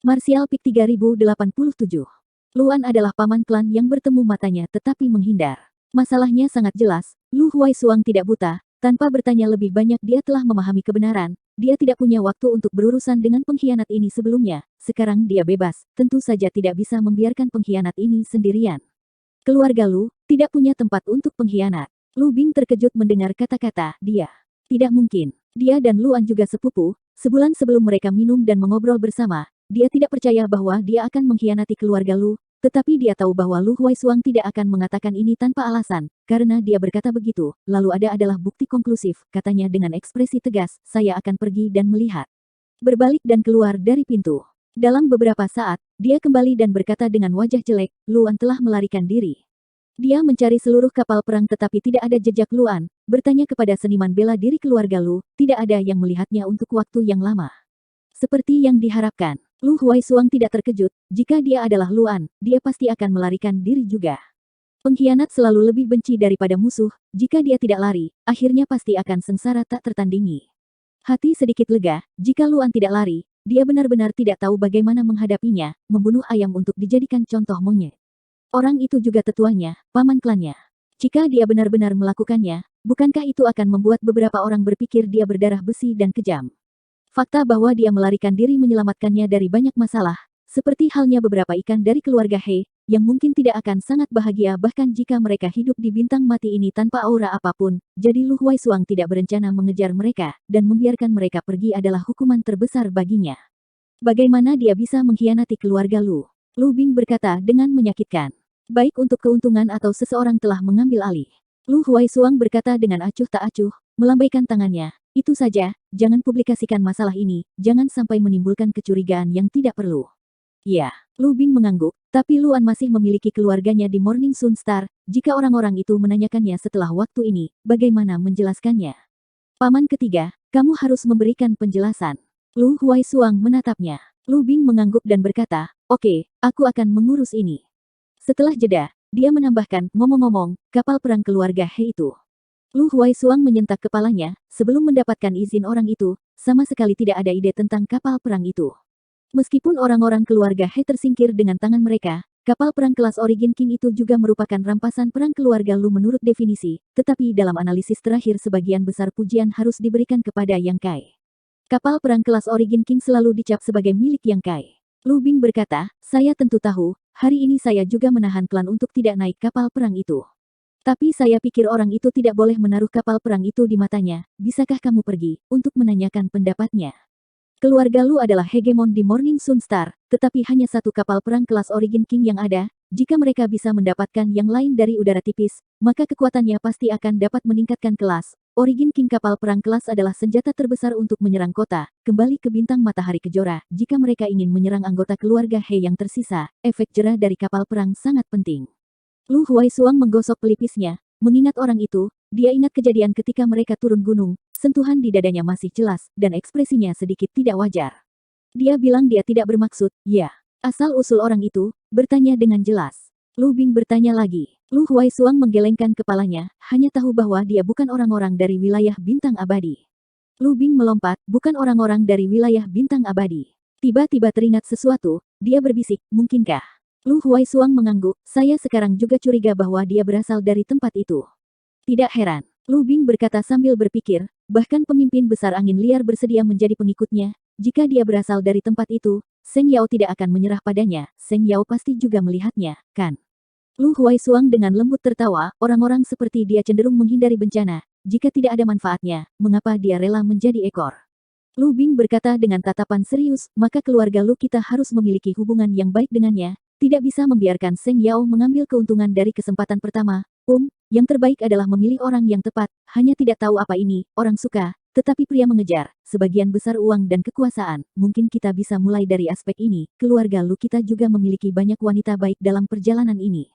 Martial Peak 3087. Luan adalah paman klan yang bertemu matanya tetapi menghindar. Masalahnya sangat jelas, Lu Huaisuang tidak buta, tanpa bertanya lebih banyak dia telah memahami kebenaran, dia tidak punya waktu untuk berurusan dengan pengkhianat ini sebelumnya, sekarang dia bebas, tentu saja tidak bisa membiarkan pengkhianat ini sendirian. Keluarga Lu, tidak punya tempat untuk pengkhianat. Lu Bing terkejut mendengar kata-kata dia. Tidak mungkin, dia dan Luan juga sepupu, sebulan sebelum mereka minum dan mengobrol bersama, dia tidak percaya bahwa dia akan mengkhianati keluarga Lu. Tetapi dia tahu bahwa Lu Huaisuang tidak akan mengatakan ini tanpa alasan, karena dia berkata begitu, lalu ada adalah bukti konklusif, katanya dengan ekspresi tegas, saya akan pergi dan melihat. Berbalik dan keluar dari pintu. Dalam beberapa saat, dia kembali dan berkata dengan wajah jelek, Luan telah melarikan diri. Dia mencari seluruh kapal perang tetapi tidak ada jejak Luan, bertanya kepada seniman bela diri keluarga Lu, tidak ada yang melihatnya untuk waktu yang lama. Seperti yang diharapkan, Lu Huaisuang tidak terkejut, jika dia adalah Luan, dia pasti akan melarikan diri juga. Pengkhianat selalu lebih benci daripada musuh, jika dia tidak lari, akhirnya pasti akan sengsara tak tertandingi. Hati sedikit lega, jika Luan tidak lari, dia benar-benar tidak tahu bagaimana menghadapinya, membunuh ayam untuk dijadikan contoh monyet. Orang itu juga tetuanya, paman klannya. Jika dia benar-benar melakukannya, bukankah itu akan membuat beberapa orang berpikir dia berdarah besi dan kejam? Fakta bahwa dia melarikan diri menyelamatkannya dari banyak masalah, seperti halnya beberapa ikan dari keluarga He, yang mungkin tidak akan sangat bahagia bahkan jika mereka hidup di bintang mati ini tanpa aura apapun, jadi Lu Huaisuang tidak berencana mengejar mereka, dan membiarkan mereka pergi adalah hukuman terbesar baginya. Bagaimana dia bisa mengkhianati keluarga Lu? Lu Bing berkata dengan menyakitkan. Baik untuk keuntungan atau seseorang telah mengambil alih. Lu Huaisuang berkata dengan acuh tak acuh, melambaikan tangannya. Itu saja, jangan publikasikan masalah ini, jangan sampai menimbulkan kecurigaan yang tidak perlu. Ya, Lu Bing mengangguk, tapi Luan masih memiliki keluarganya di Morning Sun Star, jika orang-orang itu menanyakannya setelah waktu ini, bagaimana menjelaskannya? Paman ketiga, kamu harus memberikan penjelasan. Lu Huaisuang menatapnya. Lu Bing mengangguk dan berkata, oke, aku akan mengurus ini. Setelah jeda, dia menambahkan, ngomong-ngomong, kapal perang keluarga He itu. Lu Huaisuang menyentak kepalanya, sebelum mendapatkan izin orang itu, sama sekali tidak ada ide tentang kapal perang itu. Meskipun orang-orang keluarga He tersingkir dengan tangan mereka, kapal perang kelas Origin King itu juga merupakan rampasan perang keluarga Lu menurut definisi, tetapi dalam analisis terakhir sebagian besar pujian harus diberikan kepada Yang Kai. Kapal perang kelas Origin King selalu dicap sebagai milik Yang Kai. Lu Bing berkata, saya tentu tahu, hari ini saya juga menahan klan untuk tidak naik kapal perang itu. Tapi saya pikir orang itu tidak boleh menaruh kapal perang itu di matanya, bisakah kamu pergi, untuk menanyakan pendapatnya? Keluarga Lu adalah hegemon di Morning Sun Star, tetapi hanya satu kapal perang kelas Origin King yang ada, jika mereka bisa mendapatkan yang lain dari udara tipis, maka kekuatannya pasti akan dapat meningkatkan kelas. Origin King kapal perang kelas adalah senjata terbesar untuk menyerang kota, kembali ke bintang matahari kejora, jika mereka ingin menyerang anggota keluarga He yang tersisa, efek jerah dari kapal perang sangat penting. Lu Huaisuang menggosok pelipisnya, mengingat orang itu, dia ingat kejadian ketika mereka turun gunung, sentuhan di dadanya masih jelas, dan ekspresinya sedikit tidak wajar. Dia bilang dia tidak bermaksud, ya. Asal-usul orang itu, bertanya dengan jelas. Lu Bing bertanya lagi. Lu Huaisuang menggelengkan kepalanya, hanya tahu bahwa dia bukan orang-orang dari wilayah bintang abadi. Lu Bing melompat, bukan orang-orang dari wilayah bintang abadi. Tiba-tiba teringat sesuatu, dia berbisik, mungkinkah? Lu Huaisuang mengangguk, saya sekarang juga curiga bahwa dia berasal dari tempat itu. Tidak heran, Lu Bing berkata sambil berpikir, bahkan pemimpin besar angin liar bersedia menjadi pengikutnya, jika dia berasal dari tempat itu, Seng Yao tidak akan menyerah padanya, Seng Yao pasti juga melihatnya, kan? Lu Huaisuang dengan lembut tertawa, orang-orang seperti dia cenderung menghindari bencana, jika tidak ada manfaatnya, mengapa dia rela menjadi ekor? Lu Bing berkata dengan tatapan serius, maka keluarga Lu kita harus memiliki hubungan yang baik dengannya, tidak bisa membiarkan Seng Yao mengambil keuntungan dari kesempatan pertama. Yang terbaik adalah memilih orang yang tepat, hanya tidak tahu apa ini, orang suka, tetapi pria mengejar, sebagian besar uang dan kekuasaan, mungkin kita bisa mulai dari aspek ini, keluarga Lu kita juga memiliki banyak wanita baik dalam perjalanan ini.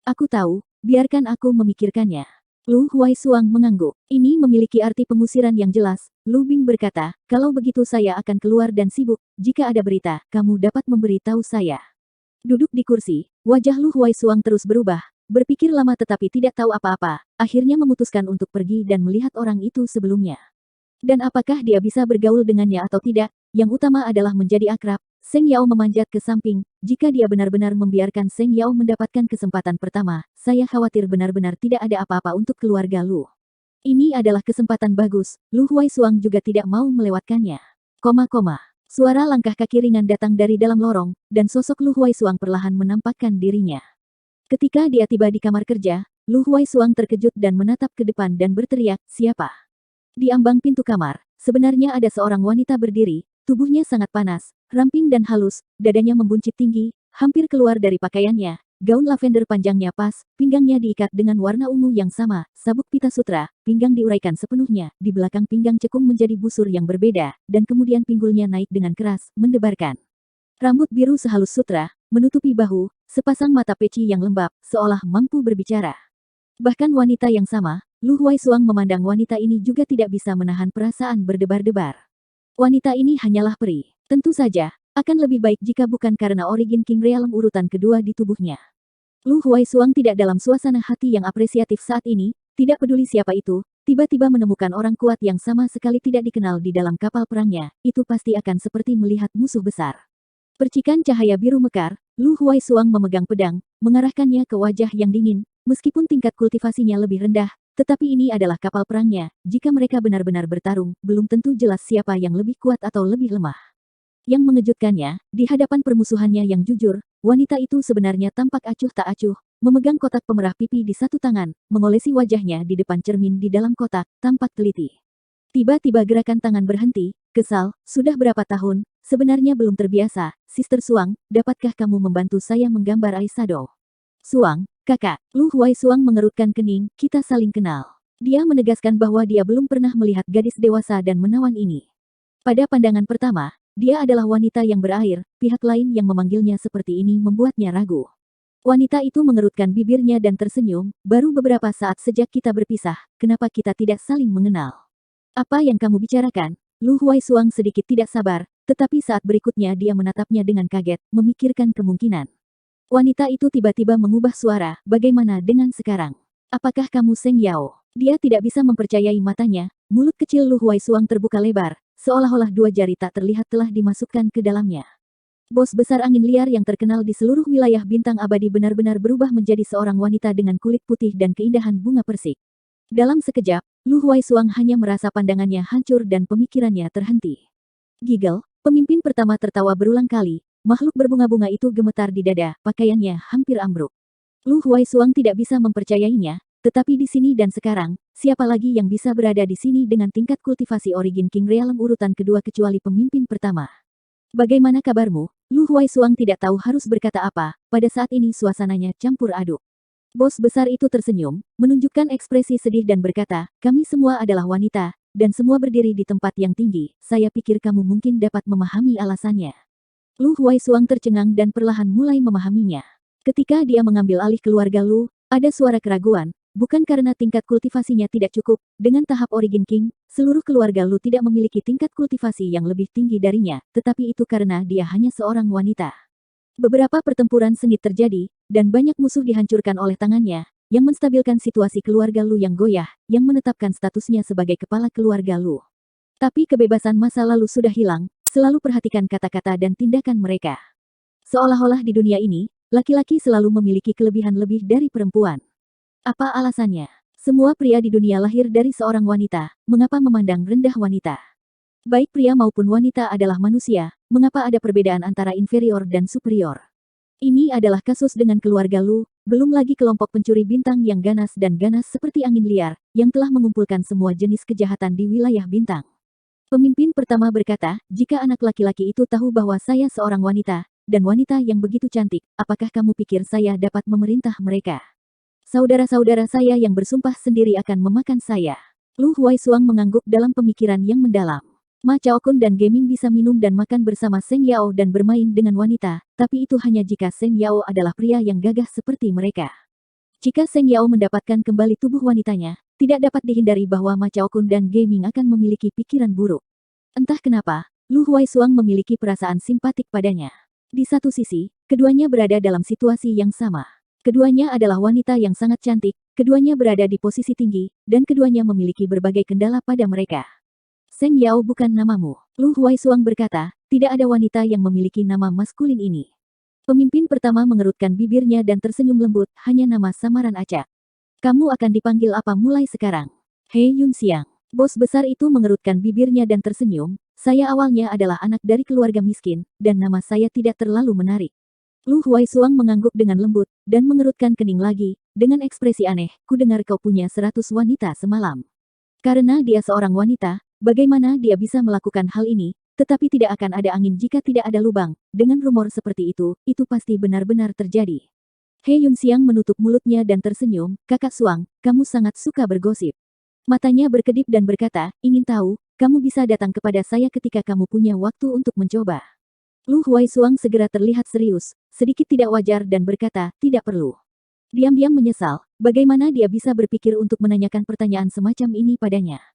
Aku tahu, biarkan aku memikirkannya. Lu Huaisuang mengangguk. Ini memiliki arti pengusiran yang jelas. Lu Bing berkata, kalau begitu saya akan keluar dan sibuk, jika ada berita, kamu dapat memberi tahu saya. Duduk di kursi, wajah Lu Huaisuang terus berubah, berpikir lama tetapi tidak tahu apa-apa, akhirnya memutuskan untuk pergi dan melihat orang itu sebelumnya. Dan apakah dia bisa bergaul dengannya atau tidak, yang utama adalah menjadi akrab, Seng Yao memanjat ke samping. Jika dia benar-benar membiarkan Seng Yao mendapatkan kesempatan pertama, saya khawatir benar-benar tidak ada apa-apa untuk keluarga Lu. Ini adalah kesempatan bagus, Lu Huaisuang juga tidak mau melewatkannya. Suara langkah kaki ringan datang dari dalam lorong, dan sosok Lu Huaisuang perlahan menampakkan dirinya. Ketika dia tiba di kamar kerja, Lu Huaisuang terkejut dan menatap ke depan dan berteriak, "Siapa?" Di ambang pintu kamar, sebenarnya ada seorang wanita berdiri, tubuhnya sangat panas, ramping dan halus, dadanya membuncit tinggi, hampir keluar dari pakaiannya. Gaun lavender panjangnya pas, pinggangnya diikat dengan warna ungu yang sama, sabuk pita sutra, pinggang diuraikan sepenuhnya, di belakang pinggang cekung menjadi busur yang berbeda, dan kemudian pinggulnya naik dengan keras, mendebarkan. Rambut biru sehalus sutra, menutupi bahu, sepasang mata peci yang lembab, seolah mampu berbicara. Bahkan wanita yang sama, Lu Huaisuang memandang wanita ini juga tidak bisa menahan perasaan berdebar-debar. Wanita ini hanyalah peri. Tentu saja, akan lebih baik jika bukan karena origin King Realm urutan kedua di tubuhnya. Lu Huaisuang tidak dalam suasana hati yang apresiatif saat ini, tidak peduli siapa itu, tiba-tiba menemukan orang kuat yang sama sekali tidak dikenal di dalam kapal perangnya, itu pasti akan seperti melihat musuh besar. Percikan cahaya biru mekar, Lu Huaisuang memegang pedang, mengarahkannya ke wajah yang dingin, meskipun tingkat kultivasinya lebih rendah, tetapi ini adalah kapal perangnya, jika mereka benar-benar bertarung, belum tentu jelas siapa yang lebih kuat atau lebih lemah. Yang mengejutkannya, di hadapan permusuhannya yang jujur, wanita itu sebenarnya tampak acuh tak acuh, memegang kotak pemerah pipi di satu tangan, mengolesi wajahnya di depan cermin di dalam kotak, tampak teliti. Tiba-tiba gerakan tangan berhenti, kesal, sudah berapa tahun, sebenarnya belum terbiasa, Sister Suang, dapatkah kamu membantu saya menggambar eyeshadow? Suang, kakak, Lu Huaisuang mengerutkan kening, kita saling kenal. Dia menegaskan bahwa dia belum pernah melihat gadis dewasa dan menawan ini. Pada pandangan pertama, dia adalah wanita yang berair, pihak lain yang memanggilnya seperti ini membuatnya ragu. Wanita itu mengerutkan bibirnya dan tersenyum, baru beberapa saat sejak kita berpisah, kenapa kita tidak saling mengenal? Apa yang kamu bicarakan? Lu Huaisuang sedikit tidak sabar, tetapi saat berikutnya dia menatapnya dengan kaget, memikirkan kemungkinan. Wanita itu tiba-tiba mengubah suara, bagaimana dengan sekarang? Apakah kamu Seng Yao? Dia tidak bisa mempercayai matanya, mulut kecil Lu Huaisuang terbuka lebar, seolah-olah dua jari tak terlihat telah dimasukkan ke dalamnya. Bos besar angin liar yang terkenal di seluruh wilayah bintang abadi benar-benar berubah menjadi seorang wanita dengan kulit putih dan keindahan bunga persik. Dalam sekejap, Lu Huaisuang hanya merasa pandangannya hancur dan pemikirannya terhenti. Giggle, pemimpin pertama tertawa berulang kali, makhluk berbunga-bunga itu gemetar di dada, pakaiannya hampir ambruk. Lu Huaisuang tidak bisa mempercayainya, tetapi di sini dan sekarang, siapa lagi yang bisa berada di sini dengan tingkat kultivasi origin King Realm urutan kedua kecuali pemimpin pertama? Bagaimana kabarmu? Lu Huaisuang tidak tahu harus berkata apa, pada saat ini suasananya campur aduk. Bos besar itu tersenyum, menunjukkan ekspresi sedih dan berkata, kami semua adalah wanita, dan semua berdiri di tempat yang tinggi, saya pikir kamu mungkin dapat memahami alasannya. Lu Huaisuang tercengang dan perlahan mulai memahaminya. Ketika dia mengambil alih keluarga Lu, ada suara keraguan, bukan karena tingkat kultivasinya tidak cukup, dengan tahap origin King, seluruh keluarga Lu tidak memiliki tingkat kultivasi yang lebih tinggi darinya, tetapi itu karena dia hanya seorang wanita. Beberapa pertempuran sengit terjadi, dan banyak musuh dihancurkan oleh tangannya, yang menstabilkan situasi keluarga Lu yang goyah, yang menetapkan statusnya sebagai kepala keluarga Lu. Tapi kebebasan masa lalu sudah hilang, selalu perhatikan kata-kata dan tindakan mereka. Seolah-olah di dunia ini, laki-laki selalu memiliki kelebihan lebih dari perempuan. Apa alasannya? Semua pria di dunia lahir dari seorang wanita, mengapa memandang rendah wanita? Baik pria maupun wanita adalah manusia, mengapa ada perbedaan antara inferior dan superior? Ini adalah kasus dengan keluarga Lu, belum lagi kelompok pencuri bintang yang ganas dan ganas seperti angin liar, yang telah mengumpulkan semua jenis kejahatan di wilayah bintang. Pemimpin pertama berkata, jika anak laki-laki itu tahu bahwa saya seorang wanita, dan wanita yang begitu cantik, apakah kamu pikir saya dapat memerintah mereka? Saudara-saudara saya yang bersumpah sendiri akan memakan saya. Lu Huaisuang mengangguk dalam pemikiran yang mendalam. Ma Chaokun dan Gaming bisa minum dan makan bersama Seng Yao dan bermain dengan wanita, tapi itu hanya jika Seng Yao adalah pria yang gagah seperti mereka. Jika Seng Yao mendapatkan kembali tubuh wanitanya, tidak dapat dihindari bahwa Ma Chaokun dan Gaming akan memiliki pikiran buruk. Entah kenapa, Lu Huaisuang memiliki perasaan simpatik padanya. Di satu sisi, keduanya berada dalam situasi yang sama. Keduanya adalah wanita yang sangat cantik, keduanya berada di posisi tinggi, dan keduanya memiliki berbagai kendala pada mereka. Seng Yao bukan namamu. Lu Huaisuang berkata, tidak ada wanita yang memiliki nama maskulin ini. Pemimpin pertama mengerutkan bibirnya dan tersenyum lembut, hanya nama samaran acak. Kamu akan dipanggil apa mulai sekarang? He Yunxiang. Bos besar itu mengerutkan bibirnya dan tersenyum, saya awalnya adalah anak dari keluarga miskin, dan nama saya tidak terlalu menarik. Lu Huaisuang mengangguk dengan lembut, dan mengerutkan kening lagi, dengan ekspresi aneh, ku dengar kau punya 100 wanita semalam. Karena dia seorang wanita, bagaimana dia bisa melakukan hal ini, tetapi tidak akan ada angin jika tidak ada lubang, dengan rumor seperti itu pasti benar-benar terjadi. He Yunxiang menutup mulutnya dan tersenyum, Kakak Suang, kamu sangat suka bergosip. Matanya berkedip dan berkata, ingin tahu, kamu bisa datang kepada saya ketika kamu punya waktu untuk mencoba. Lu Huaisuang segera terlihat serius, sedikit tidak wajar dan berkata, tidak perlu. Diam-diam menyesal, bagaimana dia bisa berpikir untuk menanyakan pertanyaan semacam ini padanya.